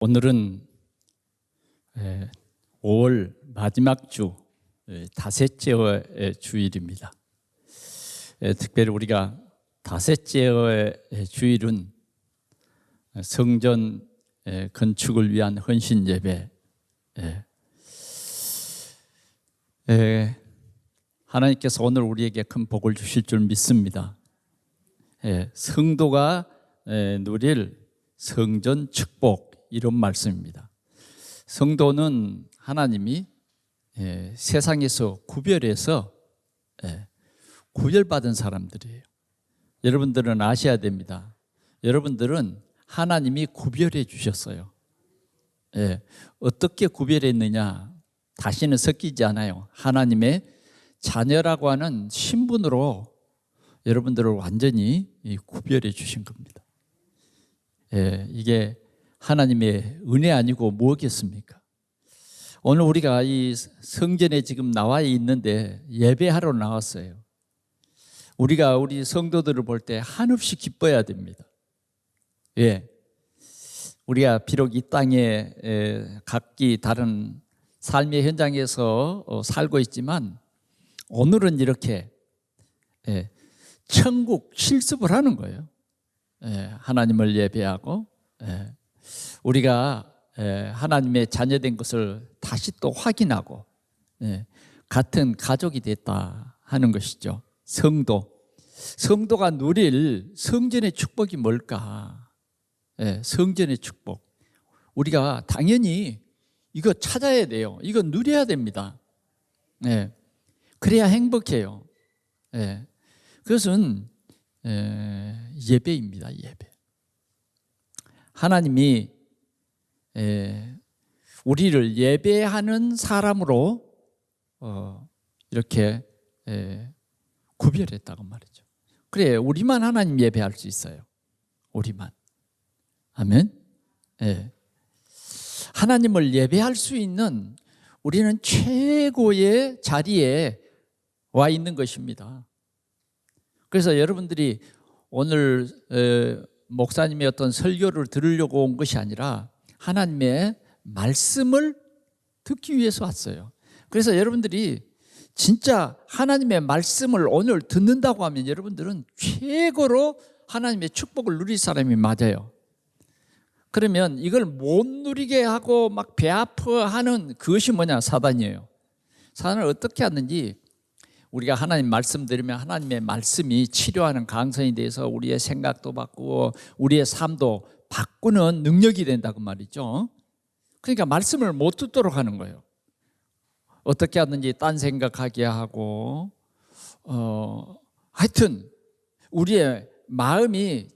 오늘은 5월 마지막 주 다섯째의 주일입니다. 특별히 우리가 다섯째의 주일은 성전 건축을 위한 헌신 예배. 하나님께서 오늘 우리에게 큰 복을 주실 줄 믿습니다. 성도가 누릴 성전 축복, 이런 말씀입니다. 성도는 하나님이 세상에서 구별해서 구별받은 사람들이에요. 여러분들은 아셔야 됩니다. 여러분들은 하나님이 구별해 주셨어요. 어떻게 구별했느냐? 다시는 섞이지 않아요. 하나님의 자녀라고 하는 신분으로 여러분들을 완전히 구별해 주신 겁니다. 이게 하나님의 은혜 아니고 뭐겠습니까? 오늘 우리가 이 성전에 지금 나와 있는데 예배하러 나왔어요. 우리가 우리 성도들을 볼 때 한없이 기뻐해야 됩니다. 우리가 비록 이 땅에 각기 다른 삶의 현장에서 살고 있지만 오늘은 이렇게 천국 실습을 하는 거예요. 하나님을 예배하고 우리가 하나님의 자녀된 것을 다시 또 확인하고 같은 가족이 됐다 하는 것이죠. 성도가 누릴 성전의 축복이 뭘까? 성전의 축복, 우리가 당연히 이거 찾아야 돼요. 이거 누려야 됩니다. 그래야 행복해요. 그것은 예배입니다. 예배. 하나님이 우리를 예배하는 사람으로 이렇게 구별했다고 말이죠. 그래, 우리만 하나님 예배할 수 있어요. 우리만. 아멘. 하나님을 예배할 수 있는 우리는 최고의 자리에 와 있는 것입니다. 그래서 여러분들이 오늘 목사님의 어떤 설교를 들으려고 온 것이 아니라 하나님의 말씀을 듣기 위해서 왔어요. 그래서 여러분들이 진짜 하나님의 말씀을 오늘 듣는다고 하면 여러분들은 최고로 하나님의 축복을 누릴 사람이 맞아요. 그러면 이걸 못 누리게 하고 막 배 아파하는 그것이 뭐냐? 사단이에요. 사단을 어떻게 하는지, 우리가 하나님 말씀 들으면 하나님의 말씀이 치료하는 강선이 돼서 우리의 생각도 바꾸고 우리의 삶도 바꾸는 능력이 된다고 말이죠. 그러니까 말씀을 못 듣도록 하는 거예요. 어떻게 하든지 딴 생각하게 하고 하여튼 우리의 마음이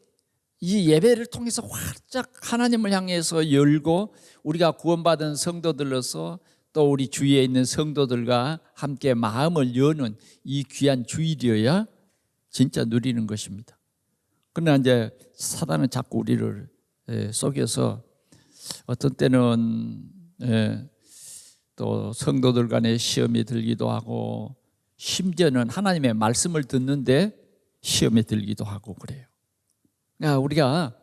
이 예배를 통해서 활짝 하나님을 향해서 열고 우리가 구원받은 성도들로서 또 우리 주위에 있는 성도들과 함께 마음을 여는 이 귀한 주일이어야 진짜 누리는 것입니다. 그러나 이제 사단은 자꾸 우리를 속여서 어떤 때는 또 성도들 간에 시험이 들기도 하고 심지어는 하나님의 말씀을 듣는데 시험에 들기도 하고 그래요. 그러니까 우리가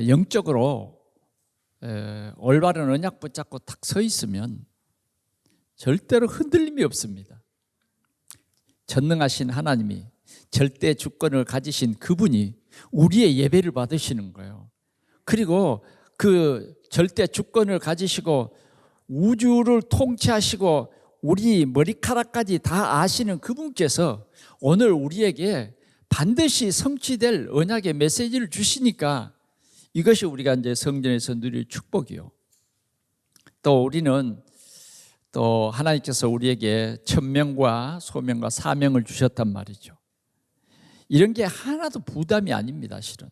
영적으로 올바른 언약 붙잡고 딱 서 있으면 절대로 흔들림이 없습니다. 전능하신 하나님이 절대 주권을 가지신 그분이 우리의 예배를 받으시는 거예요. 그리고 그 절대 주권을 가지시고 우주를 통치하시고 우리 머리카락까지 다 아시는 그분께서 오늘 우리에게 반드시 성취될 언약의 메시지를 주시니까 이것이 우리가 이제 성전에서 누릴 축복이요. 또 우리는 또 하나님께서 우리에게 천명과 소명과 사명을 주셨단 말이죠. 이런 게 하나도 부담이 아닙니다. 실은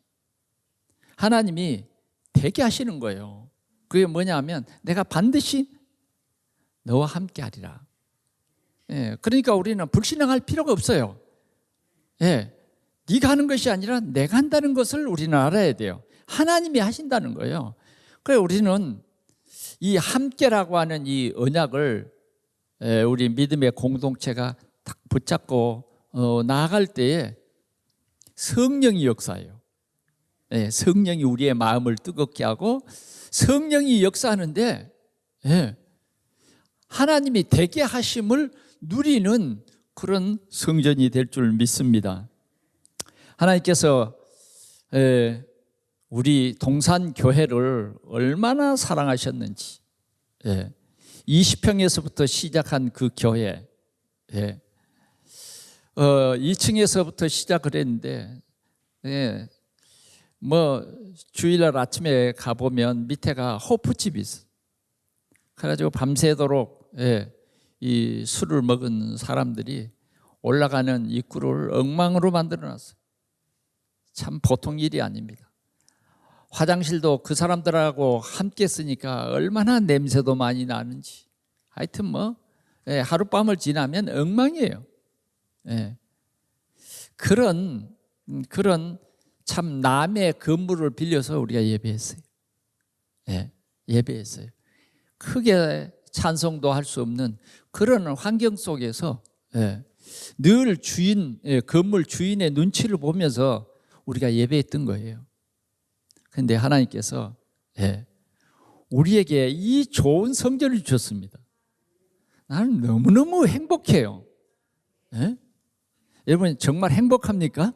하나님이 되게 하시는 거예요. 그게 뭐냐면 내가 반드시 너와 함께 하리라. 그러니까 우리는 불신앙할 필요가 없어요. 네가 하는 것이 아니라 내가 한다는 것을 우리는 알아야 돼요. 하나님이 하신다는 거예요. 그래서 우리는 이 함께라고 하는 이 언약을 우리 믿음의 공동체가 딱 붙잡고 나아갈 때에 성령이 역사해요. 예, 성령이 우리의 마음을 뜨겁게 하고 성령이 역사하는데 예, 하나님이 되게 하심을 누리는 그런 성전이 될 줄 믿습니다. 하나님께서 우리 동산교회를 얼마나 사랑하셨는지 20평에서부터 시작한 그 교회 2층에서부터 시작을 했는데 뭐 주일날 아침에 가보면 밑에가 호프집이 있어. 그래가지고 밤새도록 이 술을 먹은 사람들이 올라가는 입구를 엉망으로 만들어놨어요. 참 보통 일이 아닙니다. 화장실도 그 사람들하고 함께 쓰니까 얼마나 냄새도 많이 나는지. 하여튼 뭐 하룻밤을 지나면 엉망이에요. 그런 참 남의 건물을 빌려서 우리가 예배했어요. 예배했어요. 크게 찬송도 할 수 없는 그런 환경 속에서 늘 건물 주인의 눈치를 보면서 우리가 예배했던 거예요. 그런데 하나님께서 우리에게 이 좋은 성전을 주셨습니다. 나는 너무너무 행복해요. 여러분 정말 행복합니까?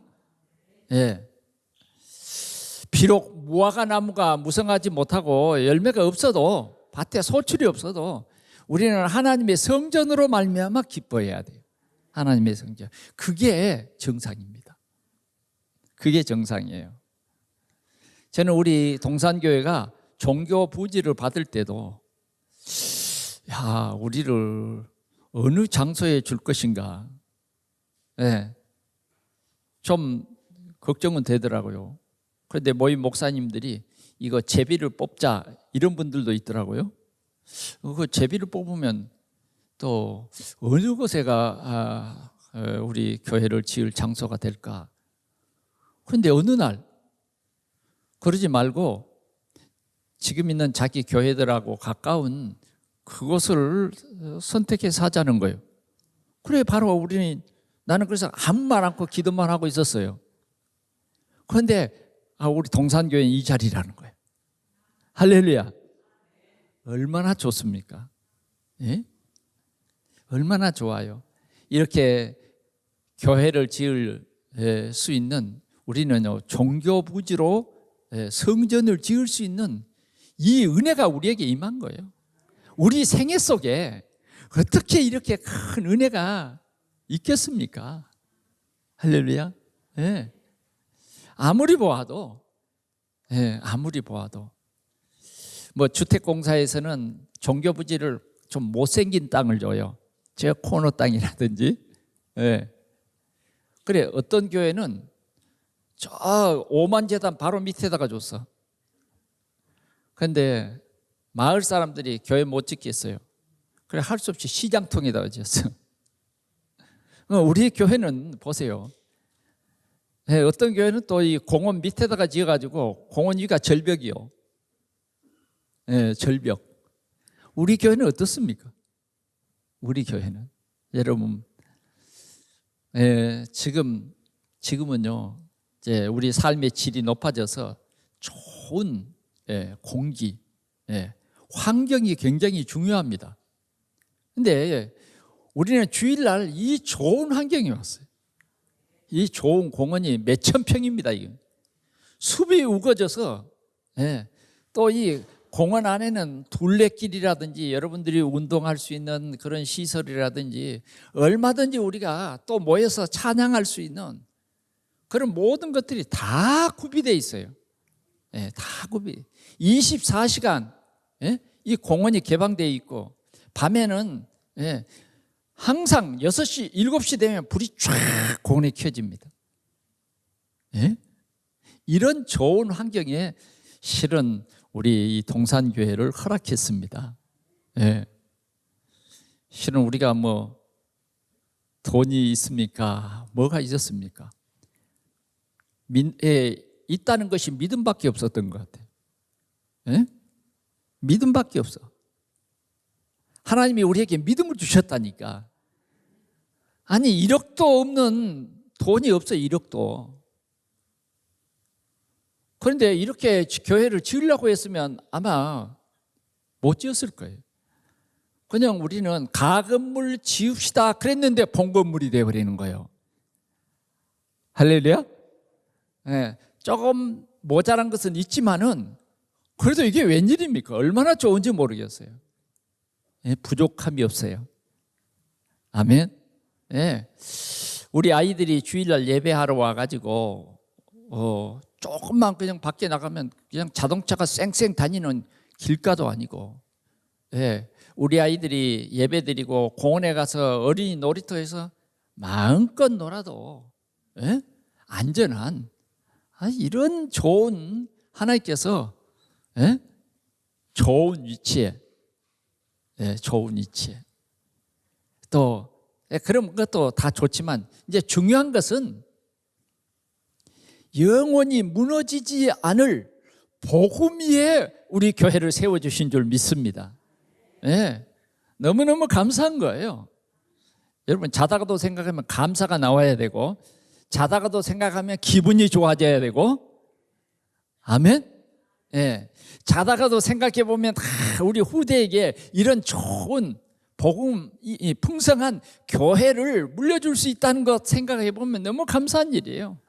비록 무화과 나무가 무성하지 못하고 열매가 없어도 밭에 소출이 없어도 우리는 하나님의 성전으로 말미암아 기뻐해야 돼요. 하나님의 성전. 그게 정상입니다. 그게 정상이에요. 저는 우리 동산교회가 종교 부지를 받을 때도 우리를 어느 장소에 줄 것인가 좀 걱정은 되더라고요. 그런데 모임 목사님들이 이거 제비를 뽑자 이런 분들도 있더라고요. 그 제비를 뽑으면 또 어느 곳에가 우리 교회를 지을 장소가 될까? 그런데 어느 날 그러지 말고 지금 있는 자기 교회들하고 가까운 그곳을 선택해서 하자는 거예요. 그래 바로 나는 그래서 아무 말 않고 기도만 하고 있었어요. 그런데 우리 동산교회는 이 자리라는 거예요. 할렐루야. 얼마나 좋습니까? 얼마나 좋아요. 이렇게 교회를 지을 수 있는 우리는 종교 부지로 성전을 지을 수 있는 이 은혜가 우리에게 임한 거예요. 우리 생애 속에 어떻게 이렇게 큰 은혜가 있겠습니까? 할렐루야. 아무리 보아도 뭐 주택공사에서는 종교 부지를 좀 못생긴 땅을 줘요. 저 코너 땅이라든지. 그래 어떤 교회는 저 오만재단 바로 밑에다가 줬어. 그런데 마을 사람들이 교회 못 짓겠어요. 그래 할 수 없이 시장통에다가 지었어. 우리 교회는 보세요. 어떤 교회는 또 이 공원 밑에다가 지어가지고 공원 위가 절벽이요. 절벽. 우리 교회는 어떻습니까? 우리 교회는 여러분 지금은요 이제 우리 삶의 질이 높아져서 좋은 공기, 환경이 굉장히 중요합니다. 근데 우리는 주일날 이 좋은 환경이 왔어요. 이 좋은 공원이 몇천 평입니다. 이거. 숲이 우거져서 또 이 공원 안에는 둘레길이라든지 여러분들이 운동할 수 있는 그런 시설이라든지 얼마든지 우리가 또 모여서 찬양할 수 있는 그런 모든 것들이 다 구비되어 있어요. 다 구비. 24시간 이 공원이 개방되어 있고 밤에는 항상 6시, 7시 되면 불이 쫙 공원에 켜집니다. 이런 좋은 환경에 실은 우리 이 동산교회를 허락했습니다. 실은 우리가 뭐 돈이 있습니까? 뭐가 있었습니까? 있다는 것이 믿음밖에 없었던 것 같아요. 믿음밖에 없어. 하나님이 우리에게 믿음을 주셨다니까. 아니 1억도 없는 돈이 없어. 1억도. 그런데 이렇게 교회를 지으려고 했으면 아마 못 지었을 거예요. 그냥 우리는 가건물 지읍시다 그랬는데 본건물이 되어버리는 거예요. 할렐루야. 네, 조금 모자란 것은 있지만은 그래도 이게 웬일입니까? 얼마나 좋은지 모르겠어요. 네, 부족함이 없어요. 아멘. 네. 우리 아이들이 주일날 예배하러 와가지고 조금만 그냥 밖에 나가면 그냥 자동차가 쌩쌩 다니는 길가도 아니고, 예, 우리 아이들이 예배드리고 공원에 가서 어린이 놀이터에서 마음껏 놀아도, 예? 안전한 이런 좋은 하나님께서, 예? 좋은 위치에, 예, 좋은 위치에 또, 예, 그런 것도 다 좋지만 이제 중요한 것은 영원히 무너지지 않을 복음 위에 우리 교회를 세워주신 줄 믿습니다. 예, 너무너무 감사한 거예요. 여러분, 자다가도 생각하면 감사가 나와야 되고, 자다가도 생각하면 기분이 좋아져야 되고, 아멘? 예, 자다가도 생각해 보면 우리 후대에게 이런 좋은 복음, 이 풍성한 교회를 물려줄 수 있다는 것 생각해 보면 너무 감사한 일이에요.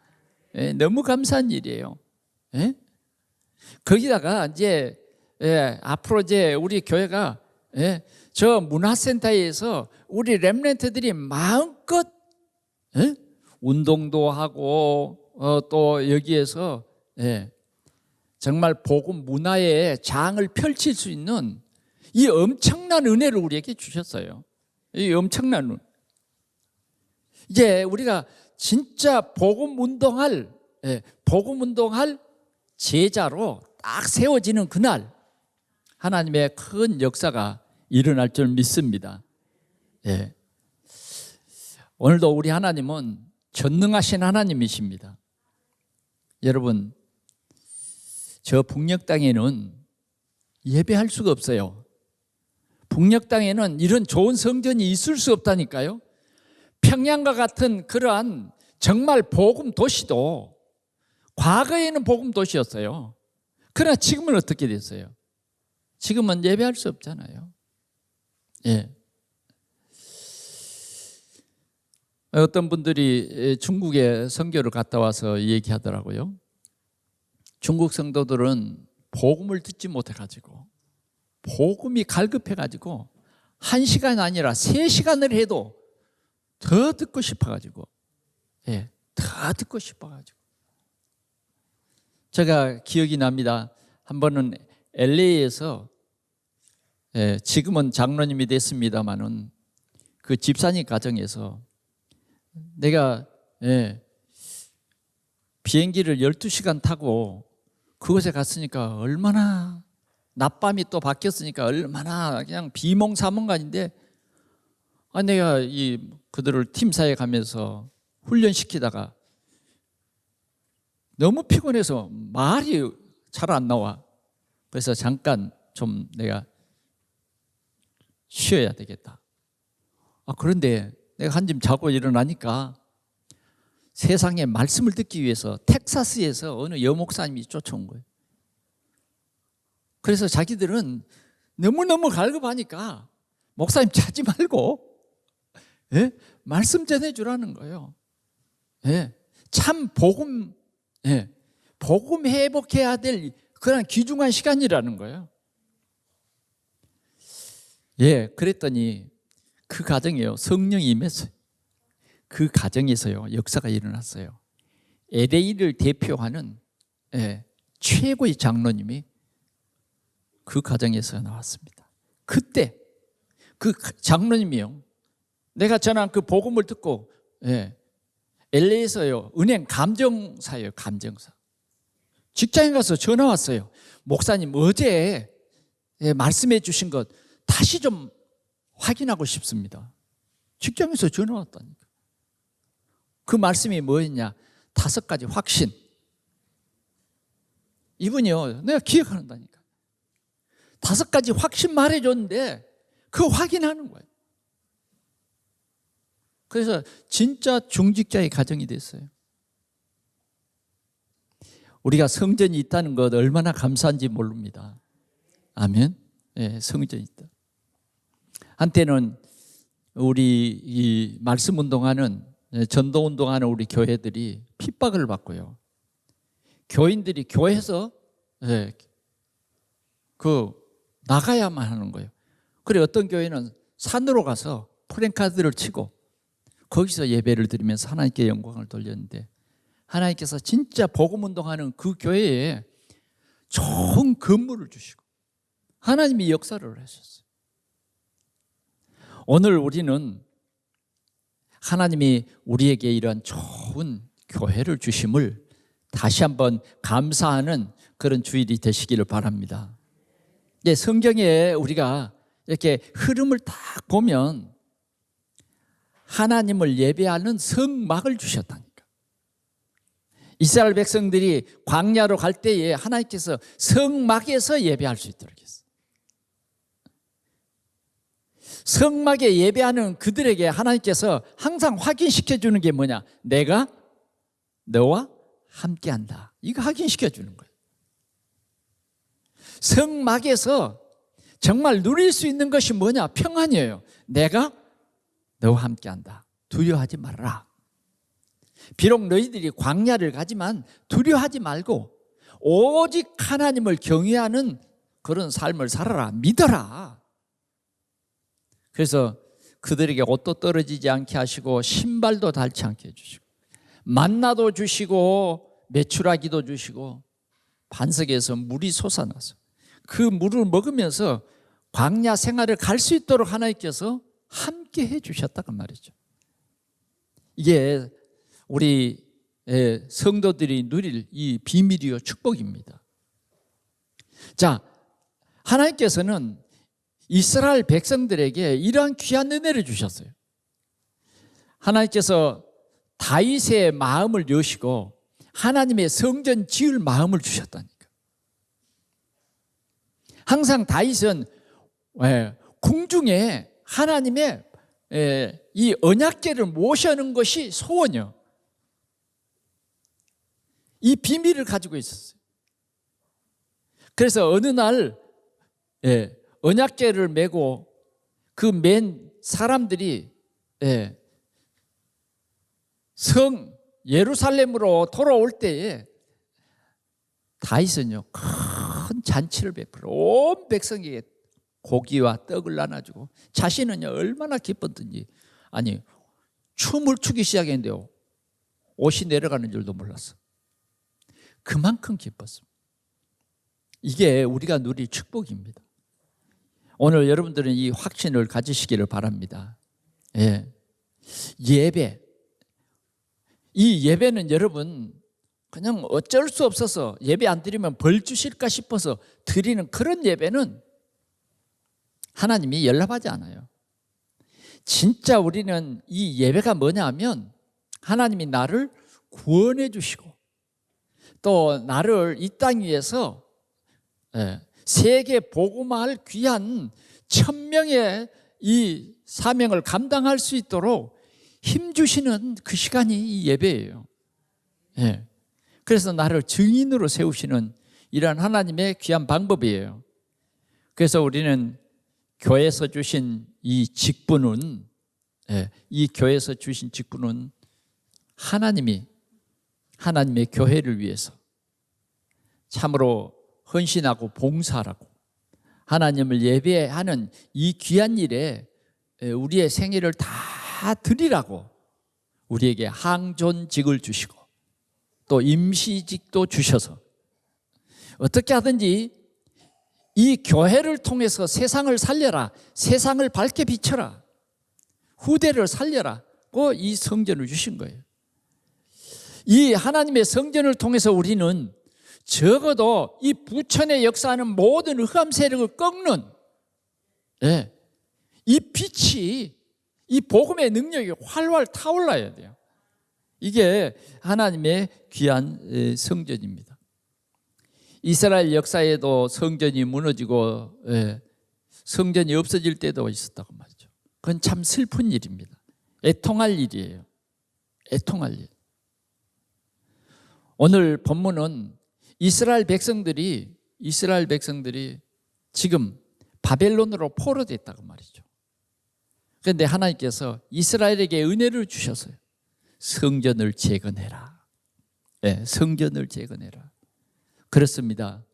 예, 너무 감사한 일이에요. 예? 거기다가 이제, 예, 앞으로 이제 우리 교회가, 예, 저 문화센터에서 우리 렘넌트들이 마음껏, 예? 운동도 하고 또 여기에서, 예, 정말 복음 문화의 장을 펼칠 수 있는 이 엄청난 은혜를 우리에게 주셨어요. 이 엄청난 은혜. 이제 우리가 진짜 복음 운동할 제자로 딱 세워지는 그날 하나님의 큰 역사가 일어날 줄 믿습니다. 예. 오늘도 우리 하나님은 전능하신 하나님이십니다. 여러분, 저 북녘 땅에는 예배할 수가 없어요. 북녘 땅에는 이런 좋은 성전이 있을 수 없다니까요. 평양과 같은 그러한 정말 복음 도시도 과거에는 복음 도시였어요. 그러나 지금은 어떻게 됐어요? 지금은 예배할 수 없잖아요. 예. 어떤 분들이 중국에 선교를 갔다 와서 얘기하더라고요. 중국 성도들은 복음을 듣지 못해가지고, 복음이 갈급해가지고 1시간 아니라 3시간을 해도 더 듣고 싶어가지고, 예, 더 듣고 싶어가지고. 제가 기억이 납니다. 한 번은 LA에서, 예, 지금은 장로님이 됐습니다만은 그 집사님 가정에서 내가, 예, 비행기를 12시간 타고 그곳에 갔으니까 얼마나, 낮밤이 또 바뀌었으니까 얼마나 그냥 비몽사몽간인데, 내가 그들을 팀사에 가면서 훈련시키다가 너무 피곤해서 말이 잘 안 나와. 그래서 잠깐 좀 내가 쉬어야 되겠다. 그런데 내가 한숨 자고 일어나니까 세상에 말씀을 듣기 위해서 텍사스에서 어느 여목사님이 쫓아온 거예요. 그래서 자기들은 너무너무 갈급하니까 목사님 자지 말고, 예? 말씀 전해주라는 거예요. 예? 참 복음, 예, 복음 회복해야 될 그런 귀중한 시간이라는 거예요. 예, 그랬더니 그 가정이에요. 성령이 임했어요. 그 가정에서요, 역사가 일어났어요. LA를 대표하는, 예, 최고의 장로님이 그 가정에서 나왔습니다. 그때 그 장로님이요, 내가 전한 그 복음을 듣고, 예, LA에서요, 은행 감정사예요. 감정사. 직장에 가서 전화 왔어요. 목사님, 어제, 예, 말씀해 주신 것 다시 좀 확인하고 싶습니다. 직장에서 전화 왔다니까. 그 말씀이 뭐였냐? 5가지 확신. 이분이요, 내가 기억한다니까. 5가지 확신 말해줬는데 그거 확인하는 거예요. 그래서 진짜 중직자의 가정이 됐어요. 우리가 성전이 있다는 것 얼마나 감사한지 모릅니다. 아멘. 예, 성전이 있다. 한때는 우리 이 말씀 운동하는 전도 운동하는 우리 교회들이 핍박을 받고요. 교인들이 교회에서 나가야만 하는 거예요. 그래 어떤 교회는 산으로 가서 프랜카드를 치고 거기서 예배를 드리면서 하나님께 영광을 돌렸는데, 하나님께서 진짜 복음 운동하는 그 교회에 좋은 건물을 주시고 하나님이 역사를 하셨어요. 오늘 우리는 하나님이 우리에게 이러한 좋은 교회를 주심을 다시 한번 감사하는 그런 주일이 되시기를 바랍니다. 성경에 우리가 이렇게 흐름을 딱 보면 하나님을 예배하는 성막을 주셨다니까. 이스라엘 백성들이 광야로 갈 때에 하나님께서 성막에서 예배할 수 있도록 했어요. 성막에 예배하는 그들에게 하나님께서 항상 확인시켜 주는 게 뭐냐? 내가 너와 함께한다. 이거 확인시켜 주는 거예요. 성막에서 정말 누릴 수 있는 것이 뭐냐? 평안이에요. 내가 너와 함께한다. 두려워하지 말아라. 비록 너희들이 광야를 가지만 두려워하지 말고 오직 하나님을 경외하는 그런 삶을 살아라. 믿어라. 그래서 그들에게 옷도 떨어지지 않게 하시고 신발도 닳지 않게 해주시고 만나도 주시고 메추라기도 주시고 반석에서 물이 솟아나서 그 물을 먹으면서 광야 생활을 갈 수 있도록 하나님께서 함께 해주셨다고 말이죠. 이게 우리 성도들이 누릴 이 비밀이요 축복입니다. 자, 하나님께서는 이스라엘 백성들에게 이러한 귀한 은혜를 주셨어요. 하나님께서 다윗의 마음을 여시고 하나님의 성전 지을 마음을 주셨다니까. 항상 다윗은 궁중에 하나님의 이 언약궤를 모셔는 것이 소원이요. 이 비밀을 가지고 있었어요. 그래서 어느 날 언약궤를 메고 그 맨 사람들이 성 예루살렘으로 돌아올 때에 다윗은요 큰 잔치를 베풀어 온 백성에게 고기와 떡을 나눠주고 자신은요 얼마나 기뻤든지 춤을 추기 시작했는데요 옷이 내려가는 줄도 몰랐어. 그만큼 기뻤습니다. 이게 우리가 누릴 축복입니다. 오늘 여러분들은 이 확신을 가지시기를 바랍니다. 예배, 이 예배는 여러분 그냥 어쩔 수 없어서 예배 안 드리면 벌 주실까 싶어서 드리는 그런 예배는 하나님이 연락하지 않아요. 진짜 우리는 이 예배가 뭐냐 하면 하나님이 나를 구원해 주시고 또 나를 이 땅 위에서 세계 복음화할 귀한 1000명의 이 사명을 감당할 수 있도록 힘주시는 그 시간이 이 예배예요. 그래서 나를 증인으로 세우시는 이러한 하나님의 귀한 방법이에요. 그래서 우리는 교회에서 주신 이 직분은 교회에서 주신 직분은 하나님의 교회를 위해서 참으로 헌신하고 봉사하라고 하나님을 예배하는 이 귀한 일에 우리의 생애를 다 드리라고 우리에게 항존직을 주시고 또 임시직도 주셔서 어떻게 하든지 이 교회를 통해서 세상을 살려라, 세상을 밝게 비춰라, 후대를 살려라고 이 성전을 주신 거예요. 이 하나님의 성전을 통해서 우리는 적어도 이 부천에 역사하는 모든 흑암 세력을 꺾는 이 빛이, 이 복음의 능력이 활활 타올라야 돼요. 이게 하나님의 귀한 성전입니다. 이스라엘 역사에도 성전이 무너지고 성전이 없어질 때도 있었다고 말이죠. 그건 참 슬픈 일입니다. 애통할 일이에요. 애통할 일. 오늘 본문은 이스라엘 백성들이 지금 바벨론으로 포로됐다고 말이죠. 그런데 하나님께서 이스라엘에게 은혜를 주셨어요. 성전을 재건해라. 네, 성전을 재건해라. 그렇습니다.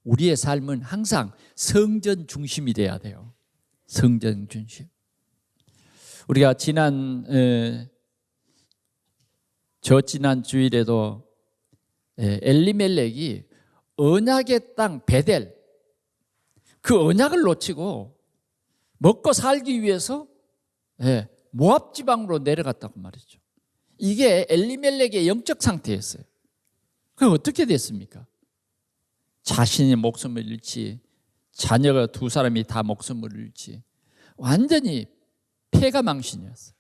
우리의 삶은 항상 성전 중심이 돼야 돼요. 성전 중심. 우리가 지난 주일에도 엘리멜렉이 언약의 땅 베델, 그 언약을 놓치고 먹고 살기 위해서 모압 지방으로 내려갔다고 말이죠. 이게 엘리멜렉의 영적 상태였어요. 그게 어떻게 됐습니까? 자신이 목숨을 잃지, 자녀가 2사람이 다 목숨을 잃지, 완전히 폐가 망신이었어요.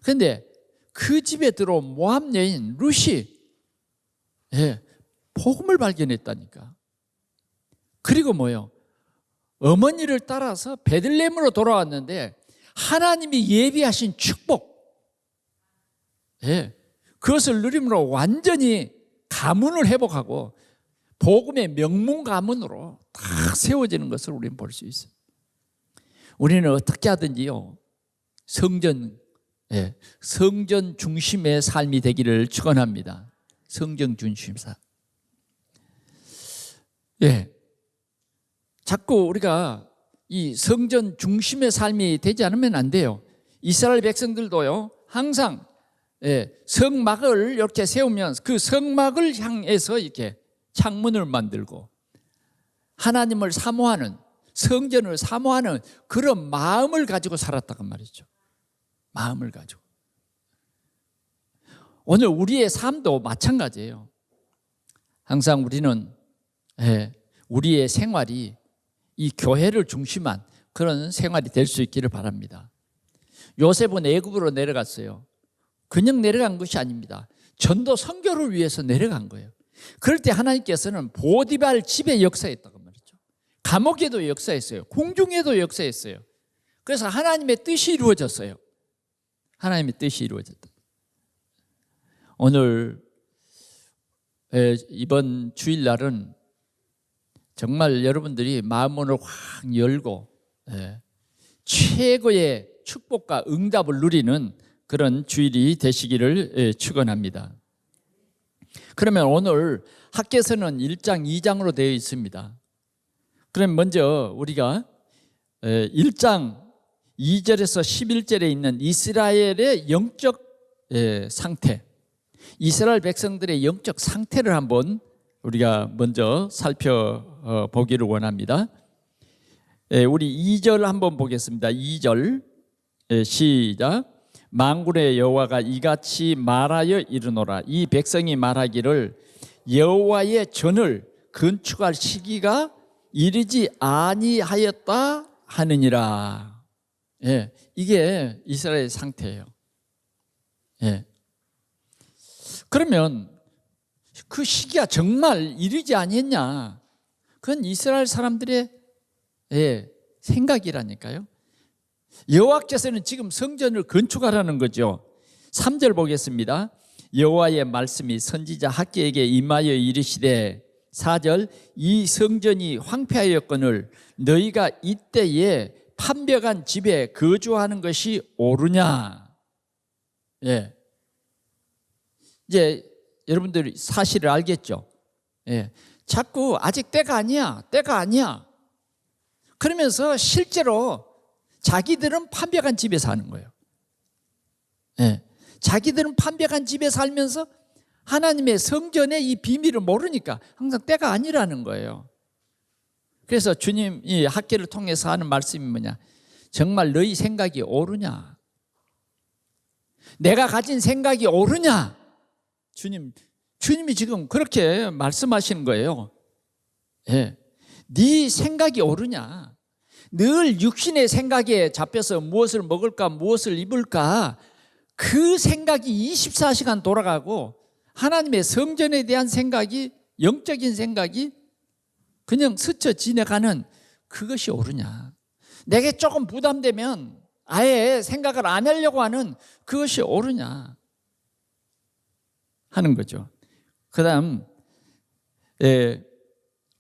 그런데 그 집에 들어온 모압 여인 룻이 복음을 발견했다니까. 그리고 뭐요? 어머니를 따라서 베들레헴으로 돌아왔는데 하나님이 예비하신 축복, 그것을 누림으로 완전히 가문을 회복하고 복음의 명문 가문으로 다 세워지는 것을 우리는 볼 수 있어요. 우리는 어떻게 하든지요, 성전 중심의 삶이 되기를 축원합니다. 성전 중심 삶. 자꾸 우리가 이 성전 중심의 삶이 되지 않으면 안 돼요. 이스라엘 백성들도요, 항상 성막을 이렇게 세우면 그 성막을 향해서 이렇게 창문을 만들고 하나님을 사모하는, 성전을 사모하는 그런 마음을 가지고 살았다고 말이죠. 마음을 가지고. 오늘 우리의 삶도 마찬가지예요. 항상 우리는 우리의 생활이 이 교회를 중심한 그런 생활이 될 수 있기를 바랍니다. 요셉은 애굽으로 내려갔어요. 그냥 내려간 것이 아닙니다. 전도 선교를 위해서 내려간 거예요. 그럴 때 하나님께서는 보디발 집에 역사했다고 말이죠. 감옥에도 역사했어요. 궁중에도 역사했어요. 그래서 하나님의 뜻이 이루어졌어요. 하나님의 뜻이 이루어졌다. 오늘 이번 주일날은 정말 여러분들이 마음문을 확 열고 최고의 축복과 응답을 누리는 그런 주일이 되시기를 축원합니다. 그러면 오늘 학개서는 1장 2장으로 되어 있습니다. 그럼 먼저 우리가 1장 2절에서 11절에 있는 이스라엘의 영적 상태, 이스라엘 백성들의 영적 상태를 한번 우리가 먼저 살펴보기를 원합니다. 우리 2절 한번 보겠습니다. 2절 시작. 만군의 여호와가 이같이 말하여 이르노라. 이 백성이 말하기를 여호와의 전을 건축할 시기가 이르지 아니하였다 하느니라. 이게 이스라엘의 상태예요. 그러면 그 시기가 정말 이르지 아니했냐? 그건 이스라엘 사람들의 생각이라니까요. 여호와께서는 지금 성전을 건축하라는 거죠. 3절 보겠습니다. 여호와의 말씀이 선지자 학개에게 임하여 이르시되 4절 이 성전이 황폐하였거늘 너희가 이때에 판벽한 집에 거주하는 것이 옳으냐. 이제 여러분들이 사실을 알겠죠. 자꾸 아직 때가 아니야, 때가 아니야 그러면서 실제로 자기들은 판벽한 집에 사는 거예요. 자기들은 판벽한 집에 살면서 하나님의 성전의 이 비밀을 모르니까 항상 때가 아니라는 거예요. 그래서 주님이 학개를 통해서 하는 말씀이 뭐냐? 정말 너희 생각이 옳으냐? 내가 가진 생각이 옳으냐? 주님이 지금 그렇게 말씀하시는 거예요. 네 생각이 옳으냐? 늘 육신의 생각에 잡혀서 무엇을 먹을까, 무엇을 입을까, 그 생각이 24시간 돌아가고 하나님의 성전에 대한 생각이, 영적인 생각이 그냥 스쳐 지나가는 그것이 옳으냐? 내게 조금 부담되면 아예 생각을 안 하려고 하는 그것이 옳으냐 하는 거죠. 그 다음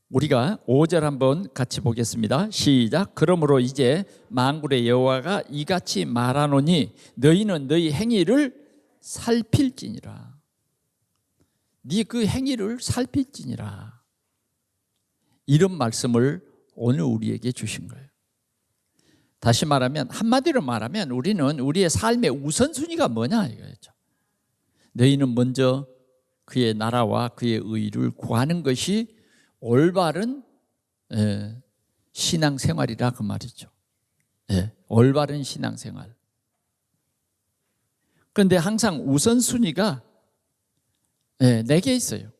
우리가 5절 한번 같이 보겠습니다. 시작. 그러므로 이제 만군의 여호와가 이같이 말하노니 너희는 너희 행위를 살필지니라. 네 그 행위를 살필지니라. 이런 말씀을 오늘 우리에게 주신 거예요. 다시 말하면, 한마디로 말하면 우리는 우리의 삶의 우선순위가 뭐냐 이거죠. 너희는 먼저 그의 나라와 그의 의를 구하는 것이 올바른 신앙생활이라 그 말이죠. 올바른 신앙생활. 그런데 항상 우선순위가 내게 있어요.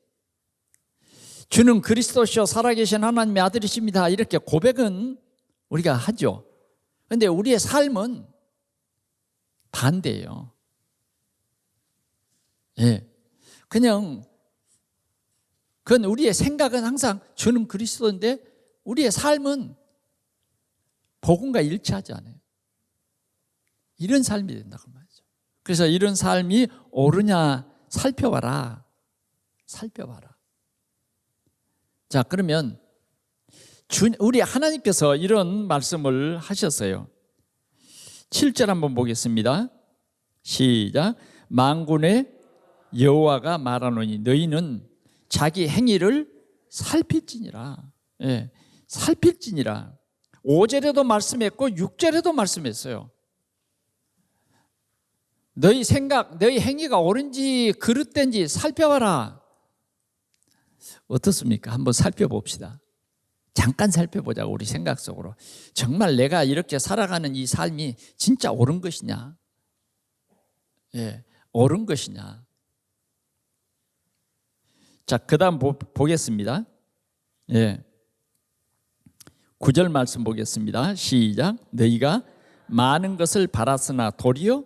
주는 그리스도시요 살아계신 하나님의 아들이십니다. 이렇게 고백은 우리가 하죠. 그런데 우리의 삶은 반대예요. 그냥 그건 우리의 생각은 항상 주는 그리스도인데 우리의 삶은 복음과 일치하지 않아요. 이런 삶이 된다고 말이죠. 그래서 이런 삶이 옳으냐 살펴봐라. 살펴봐라. 자, 그러면 우리 하나님께서 이런 말씀을 하셨어요. 7절 한번 보겠습니다. 시작. 만군의 여호와가 말하노니 너희는 자기 행위를 살필지니라. 살필지니라. 5절에도 말씀했고 6절에도 말씀했어요. 너희 생각, 너희 행위가 옳은지 그릇된지 살펴봐라. 어떻습니까? 한번 살펴봅시다. 잠깐 살펴보자고, 우리 생각 속으로. 정말 내가 이렇게 살아가는 이 삶이 진짜 옳은 것이냐? 옳은 것이냐? 자, 그 다음 보겠습니다. 9절 말씀 보겠습니다. 시작. 너희가 많은 것을 바랐으나 도리어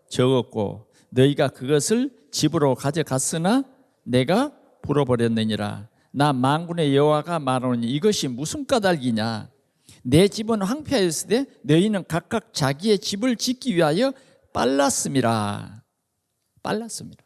적었고 너희가 그것을 집으로 가져갔으나 내가 불어버렸느니라. 나 만군의 여호와가 말하노니 이것이 무슨 까닭이냐? 내 집은 황폐하였으되 너희는 각각 자기의 집을 짓기 위하여 빨랐음이라. 빨랐습니다.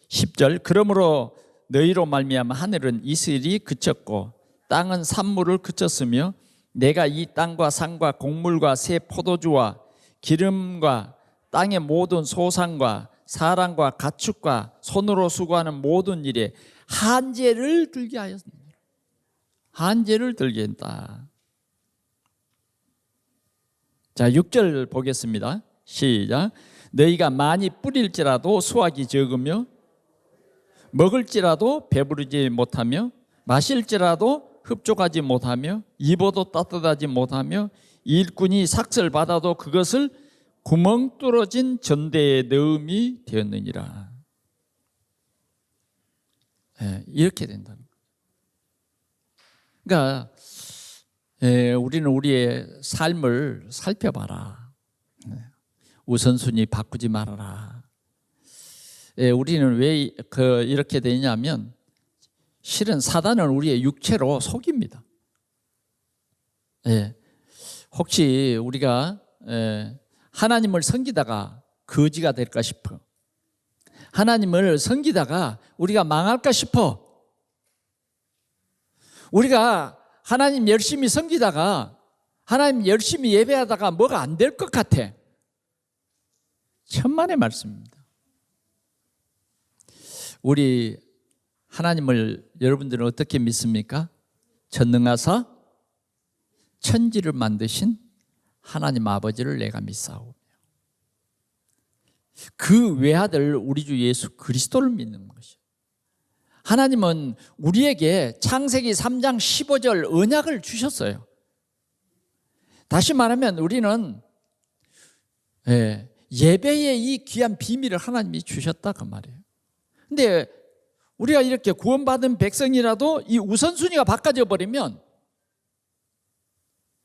10절. 그러므로 너희로 말미암아 하늘은 이슬이 그쳤고 땅은 산물을 그쳤으며 내가 이 땅과 산과 곡물과 새 포도주와 기름과 땅의 모든 소산과 사람과 가축과 손으로 수고하는 모든 일에 한재를 들게 하였습니다. 한재를 들게 했다. 자, 6절 보겠습니다. 시작. 너희가 많이 뿌릴지라도 수확이 적으며 먹을지라도 배부르지 못하며 마실지라도 흡족하지 못하며 입어도 따뜻하지 못하며 일꾼이 삭슬 받아도 그것을 구멍 뚫어진 전대에 넣음이 되었느니라. 이렇게 된다는 거예요. 그러니까 우리는 우리의 삶을 살펴봐라. 우선순위 바꾸지 말아라. 우리는 왜 이렇게 되냐면 실은 사단은 우리의 육체로 속입니다. 혹시 우리가 하나님을 섬기다가 거지가 될까 싶어. 하나님을 섬기다가 우리가 망할까 싶어. 우리가 하나님 열심히 섬기다가 하나님 열심히 예배하다가 뭐가 안 될 것 같아. 천만의 말씀입니다. 우리 하나님을 여러분들은 어떻게 믿습니까? 전능하사 천지를 만드신 하나님 아버지를 내가 믿사오며 그 외아들 우리 주 예수 그리스도를 믿는 것이에요. 하나님은 우리에게 창세기 3장 15절 언약을 주셨어요. 다시 말하면 우리는 예배의 이 귀한 비밀을 하나님이 주셨다 그 말이에요. 근데 우리가 이렇게 구원받은 백성이라도 이 우선순위가 바꿔져 버리면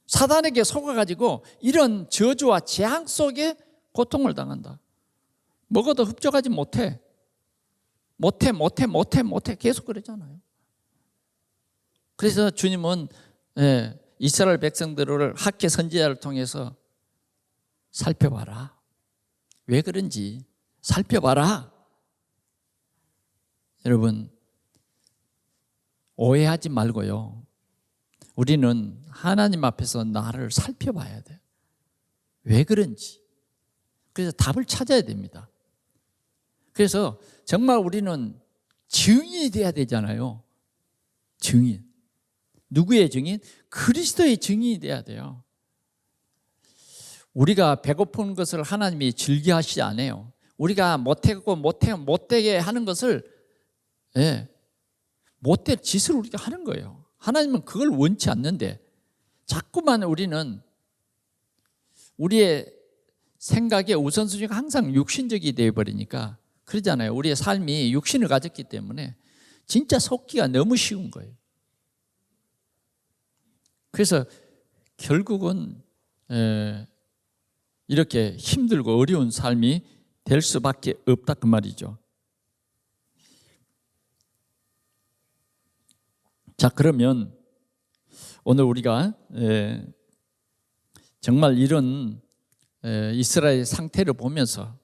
사단에게 속아가지고 이런 저주와 재앙 속에 고통을 당한다. 먹어도 흡족하지 못해 계속 그러잖아요. 그래서 주님은 이스라엘 백성들을 학개 선지자를 통해서 살펴봐라. 왜 그런지 살펴봐라. 여러분, 오해하지 말고요. 우리는 하나님 앞에서 나를 살펴봐야 돼요. 왜 그런지. 그래서 답을 찾아야 됩니다. 그래서 정말 우리는 증인이 돼야 되잖아요. 증인. 누구의 증인? 그리스도의 증인이 돼야 돼요. 우리가 배고픈 것을 하나님이 즐겨하시지 않아요. 우리가 못되게 하는 것을, 못될 짓을 우리가 하는 거예요. 하나님은 그걸 원치 않는데 자꾸만 우리는 우리의 생각의 우선순위가 항상 육신적이 되어버리니까 그러잖아요. 우리의 삶이 육신을 가졌기 때문에 진짜 속기가 너무 쉬운 거예요. 그래서 결국은 이렇게 힘들고 어려운 삶이 될 수밖에 없다 그 말이죠. 자, 그러면 오늘 우리가 정말 이런 이스라엘의 상태를 보면서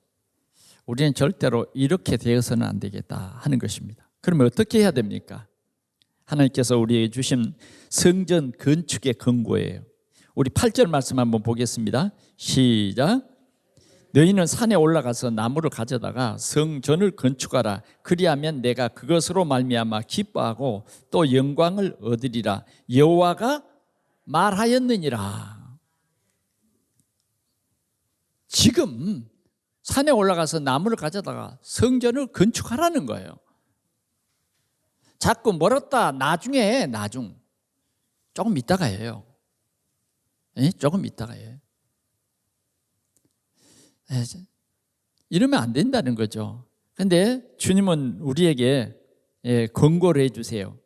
우리는 절대로 이렇게 되어서는 안 되겠다 하는 것입니다. 그러면 어떻게 해야 됩니까? 하나님께서 우리에게 주신 성전 건축의 권고예요. 우리 8절 말씀 한번 보겠습니다. 시작. 너희는 산에 올라가서 나무를 가져다가 성전을 건축하라. 그리하면 내가 그것으로 말미암아 기뻐하고 또 영광을 얻으리라. 여호와가 말하였느니라. 지금 산에 올라가서 나무를 가져다가 성전을 건축하라는 거예요. 자꾸 멀었다 나중에 조금 있다가 해요. 조금 있다가 해요. 이러면 안 된다는 거죠. 그런데 주님은 우리에게 권고를 해주세요.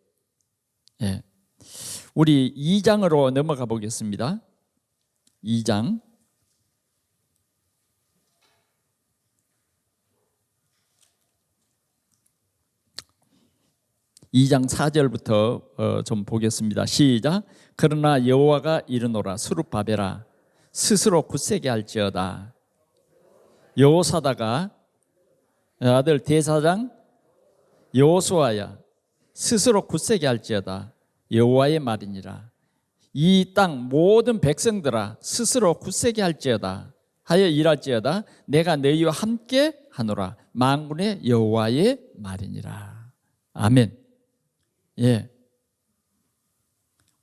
우리 2장으로 넘어가 보겠습니다. 2장 4절부터 좀 보겠습니다. 시작. 그러나 여호와가 이르노라. 스룹바벨아 스스로 굳세게 할지어다. 여호사다가 아들 대사장 여호수아야 스스로 굳세게 할지어다. 여호와의 말이니라. 이 땅 모든 백성들아 스스로 굳세게 할지어다 하여 일할지어다. 내가 너희와 함께 하노라. 만군의 여호와의 말이니라. 아멘.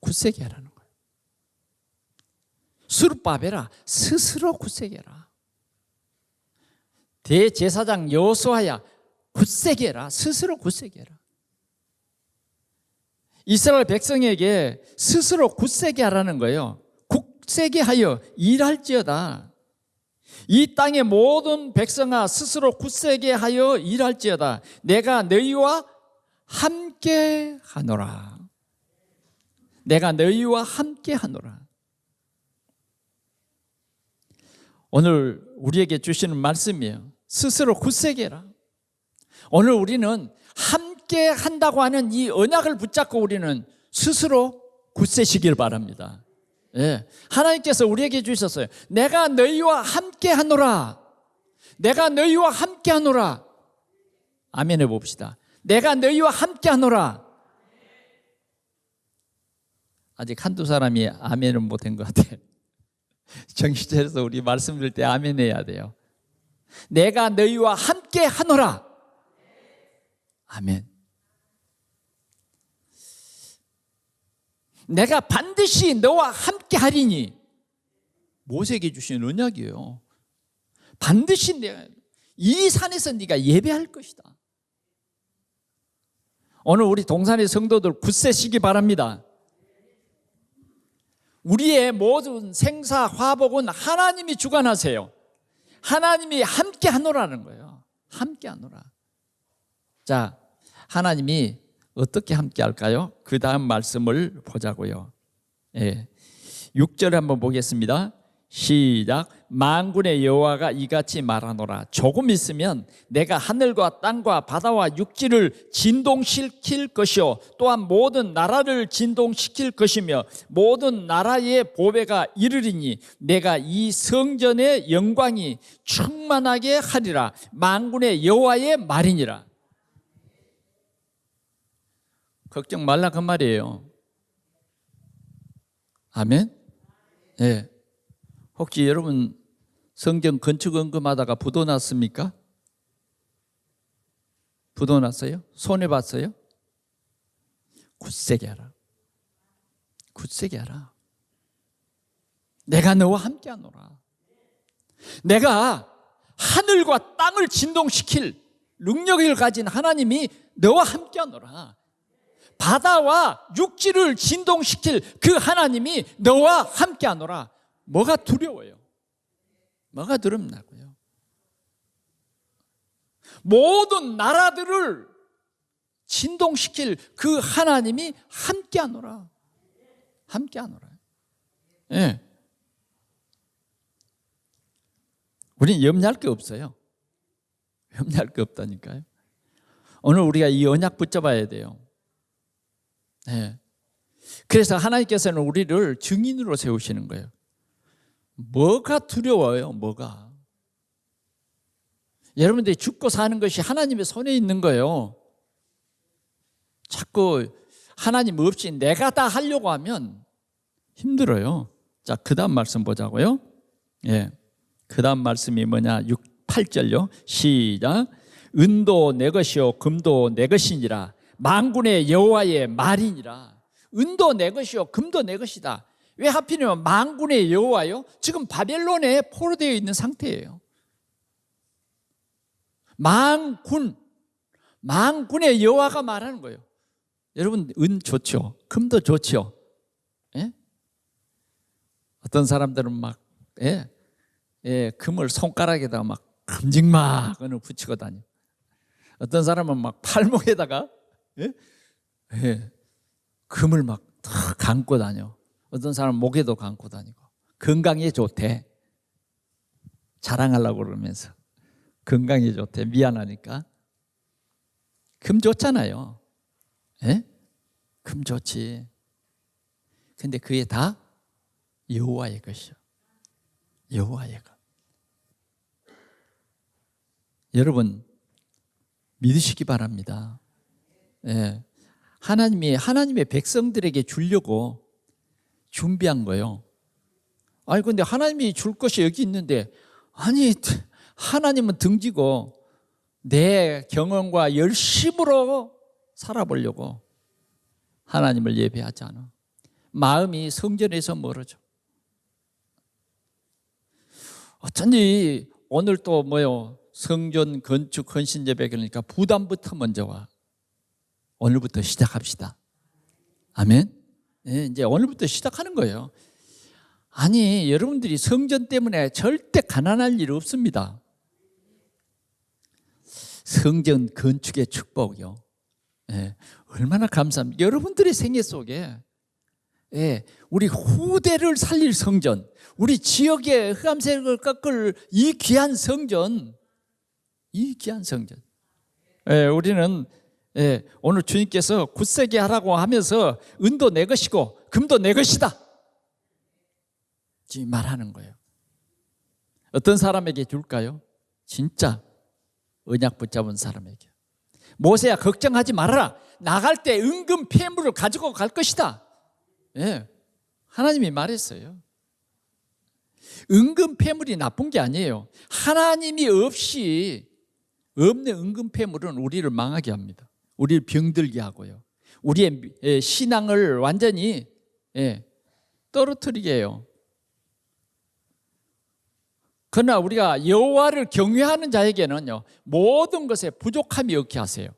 굳세게 하라는 거예요. 스룹바벨아 스스로 굳세게 해라. 대제사장 여호수아야 굳세게 해라. 스스로 굳세게 해라. 이스라엘 백성에게 스스로 굳세게 하라는 거예요. 굳세게 하여 일할지어다. 이 땅의 모든 백성아 스스로 굳세게 하여 일할지어다. 내가 너희와 함께 하노라. 내가 너희와 함께 하노라. 오늘 우리에게 주시는 말씀이에요. 스스로 굳세게 해라. 오늘 우리는 함께 한다고 하는 이 언약을 붙잡고 우리는 스스로 굳세시길 바랍니다. 하나님께서 우리에게 주셨어요. 내가 너희와 함께 하노라. 내가 너희와 함께 하노라. 아멘 해봅시다. 내가 너희와 함께 하노라. 아직 한두 사람이 아멘은 못한 것 같아요. 정신 차려서 우리 말씀 드릴 때 아멘 해야 돼요. 내가 너희와 함께 하노라. 아멘. 내가 반드시 너와 함께 하리니. 모세에게 주신 언약이에요. 반드시 내가 이 산에서 네가 예배할 것이다. 오늘 우리 동산의 성도들 굳세시기 바랍니다. 우리의 모든 생사 화복은 하나님이 주관하세요. 하나님이 함께 하노라는 거예요. 함께 하노라. 자, 하나님이 어떻게 함께 할까요? 그 다음 말씀을 보자고요. 6절 한번 보겠습니다. 시작. 만군의 여호와가 이같이 말하노라. 조금 있으면 내가 하늘과 땅과 바다와 육지를 진동시킬 것이요 또한 모든 나라를 진동시킬 것이며 모든 나라의 보배가 이르리니 내가 이 성전의 영광이 충만하게 하리라. 만군의 여호와의 말이니라. 걱정 말라 그 말이에요. 아멘? 예. 혹시 여러분 성전 건축 헌금하다가 부도 났습니까? 부도 났어요? 손해 봤어요? 굳세게 하라. 굳세게 하라. 내가 너와 함께 하노라. 내가 하늘과 땅을 진동시킬 능력을 가진 하나님이 너와 함께 하노라. 바다와 육지를 진동시킬 그 하나님이 너와 함께 하노라. 뭐가 두려워요? 뭐가 두렵나고요? 모든 나라들을 진동시킬 그 하나님이 함께 하노라. 함께 하노라. 예. 우리는 염려할 게 없어요. 염려할 게 없다니까요. 오늘 우리가 이 언약 붙잡아야 돼요. 네. 그래서 하나님께서는 우리를 증인으로 세우시는 거예요. 뭐가 두려워요? 뭐가? 여러분들이 죽고 사는 것이 하나님의 손에 있는 거예요. 자꾸 하나님 없이 내가 다 하려고 하면 힘들어요. 자, 그 다음 말씀 보자고요. 예. 그 다음 말씀이 뭐냐? 8절요. 시작. 은도 내 것이요 금도 내 것이니라. 만군의 여호와의 말이니라. 은도 내 것이요 금도 내 것이다. 왜 하필이면 만군의 여호와요? 지금 바벨론에 포로되어 있는 상태예요. 만군의 여호와가 말하는 거예요. 여러분 은 좋죠. 금도 좋죠. 예? 어떤 사람들은 막 금을 손가락에다가 막 금직막을 붙이고 다녀. 어떤 사람은 막 팔목에다가 금을 막 감고 다녀. 어떤 사람은 목에도 감고 다니고. 건강에 좋대. 자랑하려고 그러면서 건강에 좋대. 미안하니까. 금 좋잖아요. 금 좋지. 근데 그게 다 여호와의 것이요. 여호와의 것. 여러분 믿으시기 바랍니다. 하나님이 하나님의 백성들에게 주려고 준비한 거예요. 아니 근데 하나님이 줄 것이 여기 있는데, 아니 하나님은 등지고 내 경험과 열심으로 살아보려고 하나님을 예배하지 않아. 마음이 성전에서 멀어져. 어쩐지 오늘 또 뭐요? 성전 건축 헌신 예배 그러니까 부담부터 먼저 와. 오늘부터 시작합시다. 아멘. 이제 오늘부터 시작하는 거예요. 아니 여러분들이 성전 때문에 절대 가난할 일 없습니다. 성전 건축의 축복이요. 얼마나 감사합니다. 여러분들의 생애 속에 우리 후대를 살릴 성전, 우리 지역의 흑암색을 꺾을 이 귀한 성전, 이 귀한 성전. 우리는 오늘 주님께서 굳세게 하라고 하면서 은도 내 것이고 금도 내 것이다 지금 말하는 거예요. 어떤 사람에게 줄까요? 진짜 언약 붙잡은 사람에게. 모세야 걱정하지 말아라. 나갈 때 은금 폐물을 가지고 갈 것이다. 하나님이 말했어요. 은금 폐물이 나쁜 게 아니에요. 하나님이 없이 없는 은금 폐물은 우리를 망하게 합니다. 우리를 병들게 하고요. 우리의 신앙을 완전히 떨어뜨리게 해요. 그러나 우리가 여호와를 경외하는 자에게는요, 모든 것에 부족함이 없게 하세요.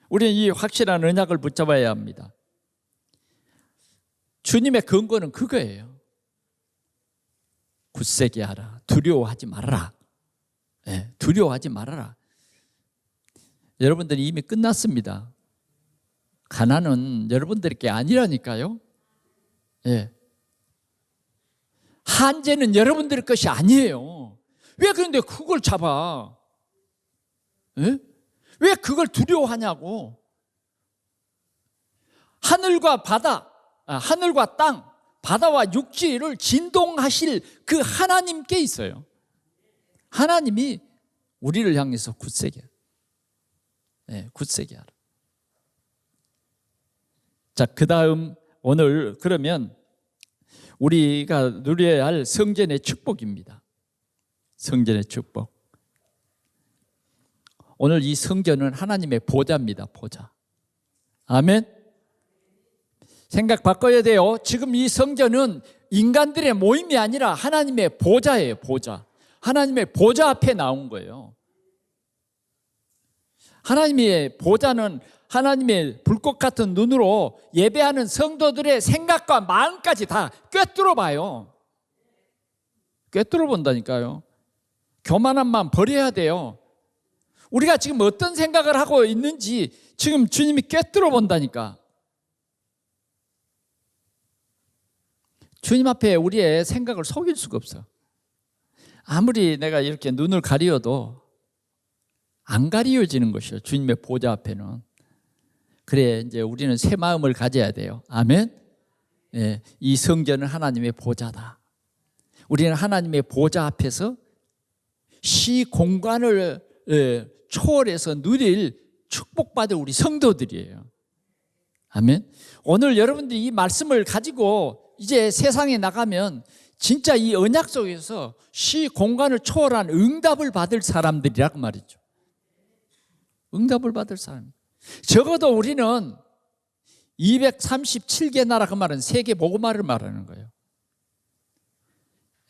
우리는 이 확실한 언약을 붙잡아야 합니다. 주님의 근거는 그거예요. 굳세게 하라. 두려워하지 말아라. 두려워하지 말아라. 여러분들이 이미 끝났습니다. 가난은 여러분들께 아니라니까요. 한재는 여러분들 것이 아니에요. 왜 그런데 그걸 잡아? 왜 그걸 두려워하냐고. 하늘과 바다, 하늘과 땅, 바다와 육지를 진동하실 그 하나님께 있어요. 하나님이 우리를 향해서 굳세게, 굳세게 하라. 자, 그다음 오늘 그러면 우리가 누려야 할 성전의 축복입니다. 성전의 축복. 오늘 이 성전은 하나님의 보좌입니다. 보좌. 아멘. 생각 바꿔야 돼요. 지금 이 성전은 인간들의 모임이 아니라 하나님의 보좌예요. 보좌. 하나님의 보좌 앞에 나온 거예요. 하나님의 보좌는 하나님의 불꽃 같은 눈으로 예배하는 성도들의 생각과 마음까지 다 꿰뚫어 봐요. 꿰뚫어 본다니까요. 교만한 마음 버려야 돼요. 우리가 지금 어떤 생각을 하고 있는지 지금 주님이 꿰뚫어 본다니까. 주님 앞에 우리의 생각을 속일 수가 없어. 아무리 내가 이렇게 눈을 가리어도 안 가리워지는 것이요. 주님의 보좌 앞에는. 그래, 이제 우리는 새 마음을 가져야 돼요. 아멘. 예, 이 성전은 하나님의 보좌다. 우리는 하나님의 보좌 앞에서 시 공간을 초월해서 누릴 축복받을 우리 성도들이에요. 아멘. 오늘 여러분들이 이 말씀을 가지고 이제 세상에 나가면 진짜 이 언약 속에서 시 공간을 초월한 응답을 받을 사람들이라고 말이죠. 응답을 받을 사람. 적어도 우리는 237개 나라, 그 말은 세계 복음화를 말하는 거예요.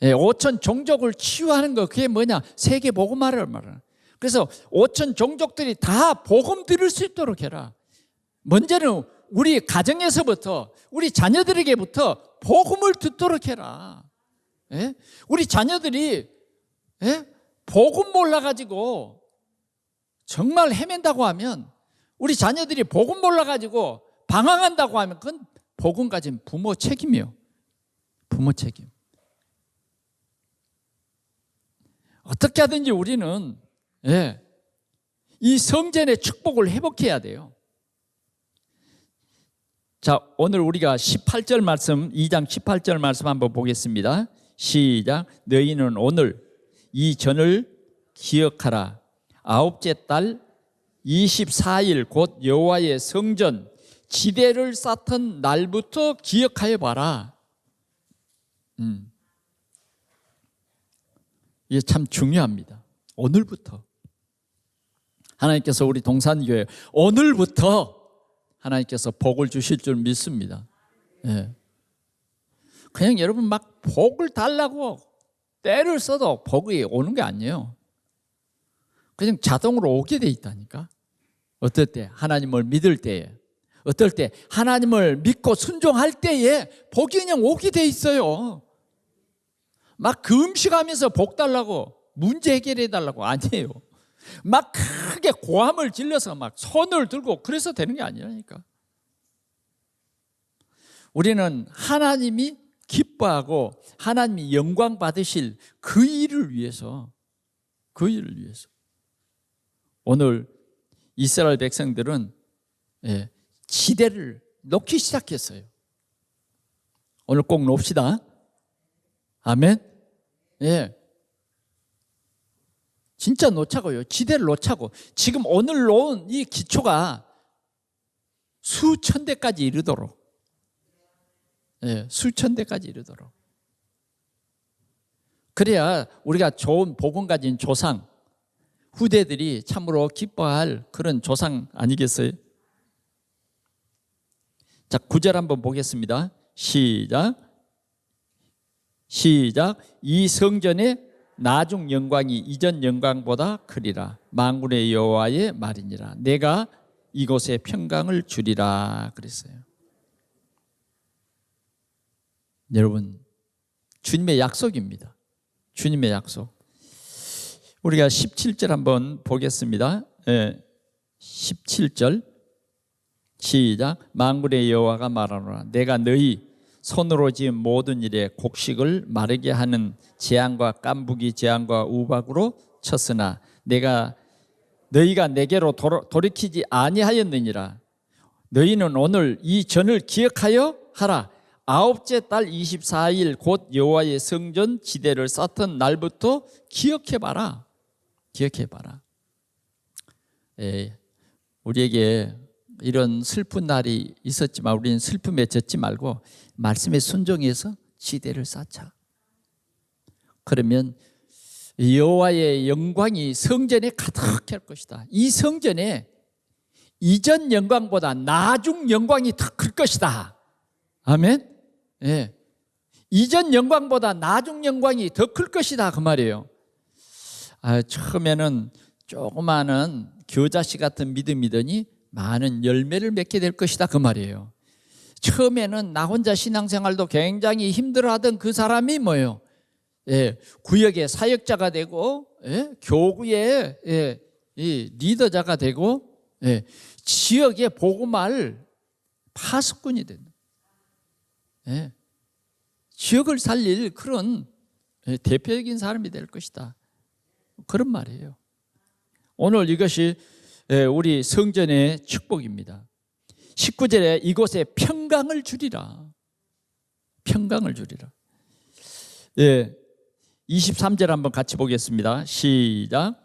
5천 종족을 치유하는 거, 그게 뭐냐? 세계 복음화를 말하는. 그래서 5천 종족들이 다 복음 들을 수 있도록 해라. 먼저는 우리 가정에서부터, 우리 자녀들에게부터 복음을 듣도록 해라. 우리 자녀들이 복음 몰라가지고 정말 헤맨다고 하면, 우리 자녀들이 복음 몰라가지고 방황한다고 하면 그건 복음 가진 부모 책임이요. 부모 책임. 어떻게 하든지 우리는 이 성전의 축복을 회복해야 돼요. 자, 오늘 우리가 18절 말씀, 2장 18절 말씀 한번 보겠습니다. 시작. 너희는 오늘 이 전을 기억하라. 아홉째 달 24일 곧 여호와의 성전 지대를 쌓던 날부터 기억하여 봐라. 이게 참 중요합니다. 오늘부터. 하나님께서 우리 동산교회 오늘부터 하나님께서 복을 주실 줄 믿습니다. 그냥 여러분 막 복을 달라고 때를 써도 복이 오는 게 아니에요. 그냥 자동으로 오게 돼 있다니까. 어떨 때? 하나님을 믿을 때에. 어떨 때? 하나님을 믿고 순종할 때에 복이 그냥 오게 돼 있어요. 막 금식하면서 복 달라고, 문제 해결해 달라고 아니에요. 막 크게 고함을 질러서 막 손을 들고 그래서 되는 게 아니라니까. 우리는 하나님이 기뻐하고 하나님이 영광 받으실 그 일을 위해서, 그 일을 위해서. 오늘 이스라엘 백성들은 지대를 놓기 시작했어요. 오늘 꼭 놓읍시다. 아멘. 진짜 놓자고요. 지대를 놓자고. 지금 오늘 놓은 이 기초가 수천 대까지 이르도록, 수천 대까지 이르도록. 그래야 우리가 좋은 복음 가진 조상, 후대들이 참으로 기뻐할 그런 조상 아니겠어요? 자, 9절 한번 보겠습니다. 시작. 이 성전의 나중 영광이 이전 영광보다 크리라. 만군의 여호와의 말이니라. 내가 이곳에 평강을 주리라 그랬어요. 여러분, 주님의 약속입니다. 주님의 약속. 우리가 17절 한번 보겠습니다. 17절 시작. 만군의 여호와가 말하노라. 내가 너희 손으로 지은 모든 일에 곡식을 마르게 하는 재앙과 깐부기 재앙과 우박으로 쳤으나 너희가 내게로 돌이키지 아니하였느니라. 너희는 오늘 이 전을 기억하여 하라. 아홉째 달 24일 곧 여호와의 성전 지대를 쌓던 날부터 기억해봐라. 기억해봐라. 우리에게 이런 슬픈 날이 있었지만 우리는 슬픔에 젖지 말고 말씀에 순종해서 지대를 쌓자. 그러면 여호와의 영광이 성전에 가득할 것이다. 이 성전에 이전 영광보다 나중 영광이 더 클 것이다. 아멘. 예. 이전 영광보다 나중 영광이 더 클 것이다 그 말이에요. 처음에는 조그마한 겨자씨 같은 믿음이더니 많은 열매를 맺게 될 것이다 그 말이에요. 처음에는 나 혼자 신앙생활도 굉장히 힘들어하던 그 사람이 뭐예요? 구역의 사역자가 되고 교구의 이 리더자가 되고 지역의 복음할 파수꾼이 된다. 지역을 살릴 그런 대표적인 사람이 될 것이다. 그런 말이에요. 오늘 이것이 우리 성전의 축복입니다. 19절에 이곳에 평강을 주리라. 평강을 주리라. 23절 한번 같이 보겠습니다. 시작.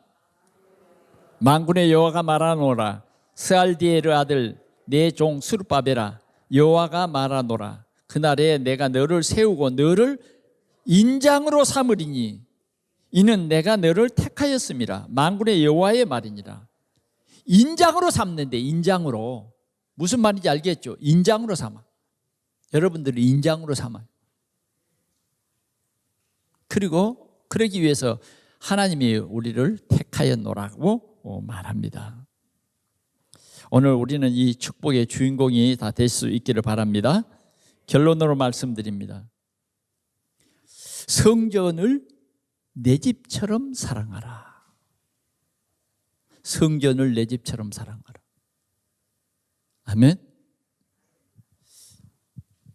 만군의 여호와가 말하노라. 스알디엘의 아들 내 종 스룹바벨아, 여호와가 말하노라. 그날에 내가 너를 세우고 너를 인장으로 삼으리니 이는 내가 너를 택하였음이라. 만군의 여호와의 말이니라. 인장으로 삼는데, 인장으로. 무슨 말인지 알겠죠? 인장으로 삼아. 여러분들이 인장으로 삼아요. 그리고 그러기 위해서 하나님이 우리를 택하였노라고 말합니다. 오늘 우리는 이 축복의 주인공이 다 될 수 있기를 바랍니다. 결론으로 말씀드립니다. 성전을 내 집처럼 사랑하라. 성전을 내 집처럼 사랑하라. 아멘.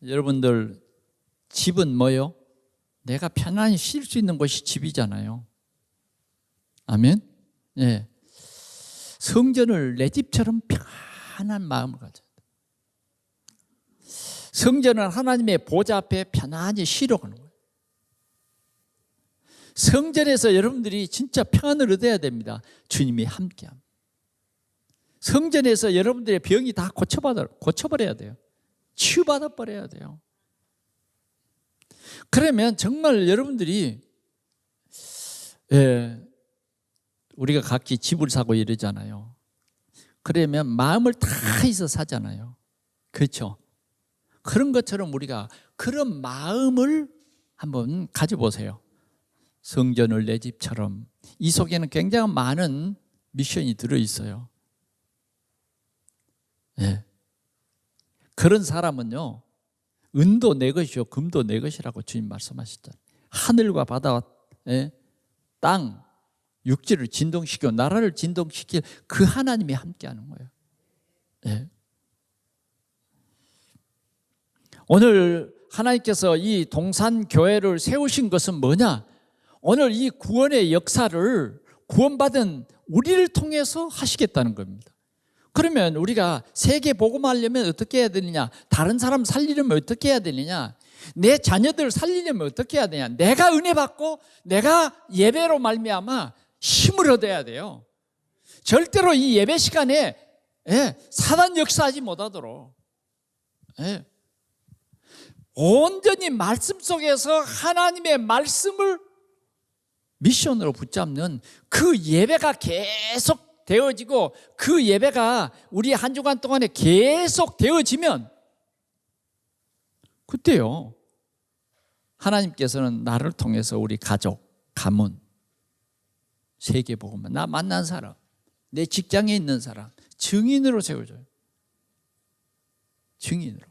여러분들 집은 뭐요? 내가 편안히 쉴 수 있는 곳이 집이잖아요. 아멘. 예. 성전을 내 집처럼 편안한 마음을 가져야 돼. 성전은 하나님의 보좌 앞에 편안히 쉬러 가는 거예요. 성전에서 여러분들이 진짜 평안을 얻어야 됩니다. 주님이 함께함. 성전에서 여러분들의 병이 다 고쳐버려야 돼요. 치유받아 버려야 돼요. 그러면 정말 여러분들이 우리가 각기 집을 사고 이러잖아요. 그러면 마음을 다해서 사잖아요. 그렇죠? 그런 것처럼 우리가 그런 마음을 한번 가져보세요. 성전을 내 집처럼. 이 속에는 굉장히 많은 미션이 들어있어요. 그런 사람은요, 은도 내 것이요 금도 내 것이라고 주님 말씀하셨잖아요. 하늘과 바다, 땅, 육지를 진동시키고 나라를 진동시킬 그 하나님이 함께하는 거예요. 오늘 하나님께서 이 동산교회를 세우신 것은 뭐냐? 오늘 이 구원의 역사를 구원받은 우리를 통해서 하시겠다는 겁니다. 그러면 우리가 세계 복음하려면 어떻게 해야 되느냐? 다른 사람 살리려면 어떻게 해야 되느냐? 내 자녀들 살리려면 어떻게 해야 되냐? 내가 은혜 받고 내가 예배로 말미암아 힘을 얻어야 돼요. 절대로 이 예배 시간에 사단 역사하지 못하도록 온전히 말씀 속에서 하나님의 말씀을 미션으로 붙잡는 그 예배가 계속 되어지고 그 예배가 우리 한 주간 동안에 계속 되어지면 그때요 하나님께서는 나를 통해서 우리 가족, 가문, 세계복음만 나 만난 사람, 내 직장에 있는 사람 증인으로 세워줘요. 증인으로.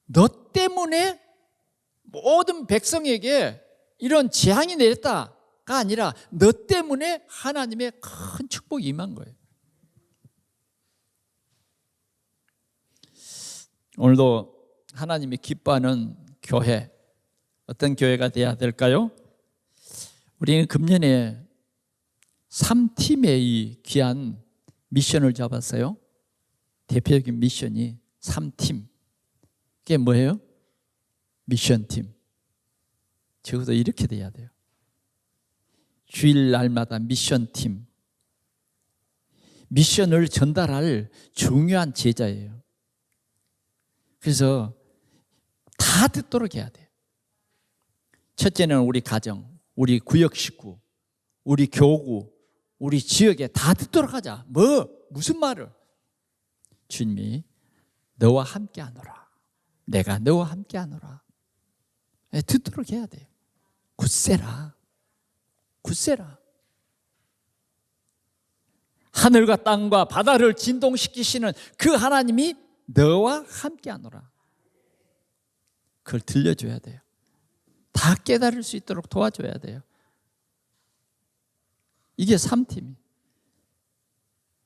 너 때문에 모든 백성에게 이런 재앙이 내렸다가 아니라 너 때문에 하나님의 큰 축복이 임한 거예요. 오늘도 하나님이 기뻐하는 교회, 어떤 교회가 돼야 될까요? 우리는 금년에 3팀의 이 귀한 미션을 잡았어요. 대표적인 미션이 3팀. 그게 뭐예요? 미션팀. 적어도 이렇게 돼야 돼요. 주일날마다 미션팀. 미션을 전달할 중요한 제자예요. 그래서 다 듣도록 해야 돼요. 첫째는 우리 가정, 우리 구역 식구, 우리 교구, 우리 지역에 다 듣도록 하자. 무슨 말을? 주님이 너와 함께 하노라. 내가 너와 함께 하노라. 듣도록 해야 돼요. 굳세라. 굳세라. 하늘과 땅과 바다를 진동시키시는 그 하나님이 너와 함께 하노라. 그걸 들려줘야 돼요. 다 깨달을 수 있도록 도와줘야 돼요. 이게 3팀이.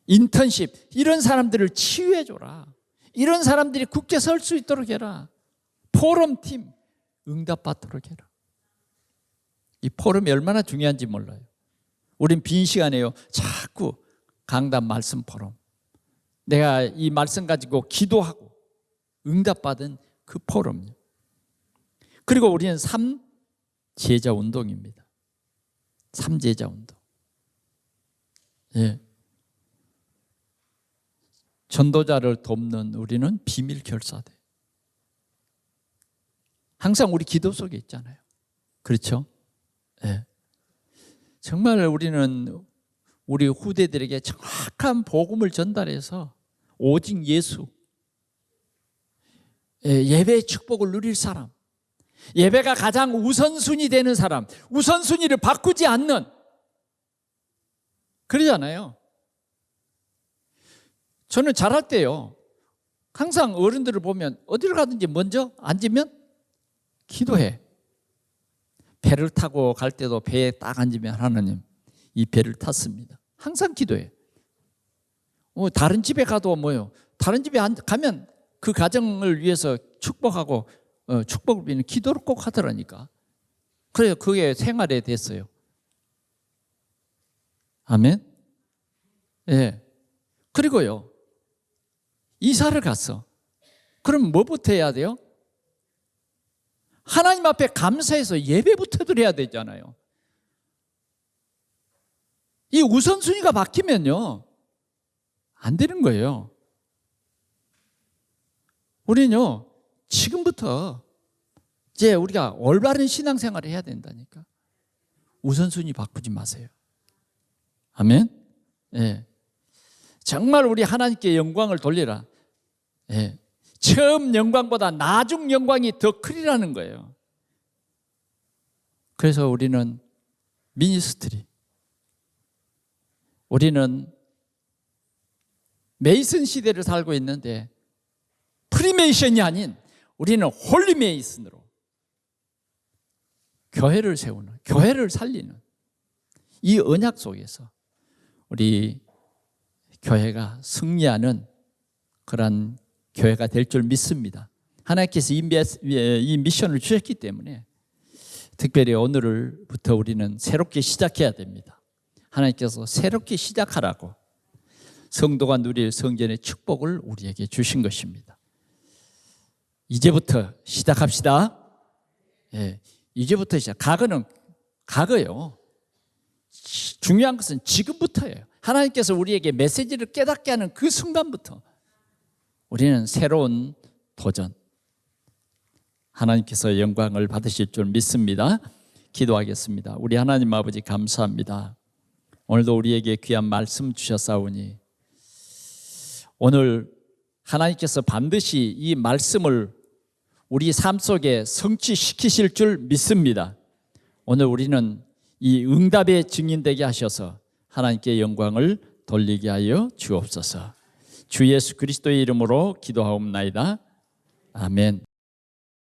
인턴십, 이런 사람들을 치유해줘라. 이런 사람들이 굳게 설 수 있도록 해라. 포럼팀, 응답받도록 해라. 이 포럼이 얼마나 중요한지 몰라요. 우린 빈 시간에요, 자꾸 강단 말씀 포럼, 내가 이 말씀 가지고 기도하고 응답받은 그 포럼요. 그리고 우리는 3제자 운동입니다. 3제자 운동. 예. 전도자를 돕는 우리는 비밀 결사대. 항상 우리 기도 속에 있잖아요. 그렇죠? 예. 정말 우리는 우리 후대들에게 정확한 복음을 전달해서 오직 예수, 예배의 축복을 누릴 사람, 예배가 가장 우선순위 되는 사람, 우선순위를 바꾸지 않는, 그러잖아요. 저는 잘할 때요, 항상 어른들을 보면 어디를 가든지 먼저 앉으면 기도해. 배를 타고 갈 때도 배에 딱 앉으면 하나님, 이 배를 탔습니다. 항상 기도해. 다른 집에 가도 뭐요? 다른 집에 가면 그 가정을 위해서 축복하고 축복을 비는 기도를 꼭 하더라니까. 그래서 그게 생활에 됐어요. 아멘. 예. 그리고요, 이사를 갔어. 그럼 뭐부터 해야 돼요? 하나님 앞에 감사해서 예배부터 드려야 되잖아요. 이 우선순위가 바뀌면요, 안 되는 거예요. 우리는요, 지금부터 이제 우리가 올바른 신앙생활을 해야 된다니까. 우선순위 바꾸지 마세요. 아멘. 예. 정말 우리 하나님께 영광을 돌리라. 예. 처음 영광보다 나중 영광이 더 크리라는 거예요. 그래서 우리는 미니스트리, 우리는 메이슨 시대를 살고 있는데 프리메이션이 아닌 우리는 홀리메이슨으로 교회를 세우는, 교회를 살리는 이 언약 속에서 우리 교회가 승리하는 그런 교회가 될 줄 믿습니다. 하나님께서 이 미션을 주셨기 때문에 특별히 오늘부터 우리는 새롭게 시작해야 됩니다. 하나님께서 새롭게 시작하라고 성도가 누릴 성전의 축복을 우리에게 주신 것입니다. 이제부터 시작합시다. 예, 이제부터 시작. 과거는 과거요. 중요한 것은 지금부터예요. 하나님께서 우리에게 메시지를 깨닫게 하는 그 순간부터 우리는 새로운 도전, 하나님께서 영광을 받으실 줄 믿습니다. 기도하겠습니다. 우리 하나님 아버지 감사합니다. 오늘도 우리에게 귀한 말씀 주셨사오니 오늘 하나님께서 반드시 이 말씀을 우리 삶 속에 성취시키실 줄 믿습니다. 오늘 우리는 이 응답의 증인되게 하셔서 하나님께 영광을 돌리게 하여 주옵소서. 주 예수 그리스도의 이름으로 기도하옵나이다. 아멘.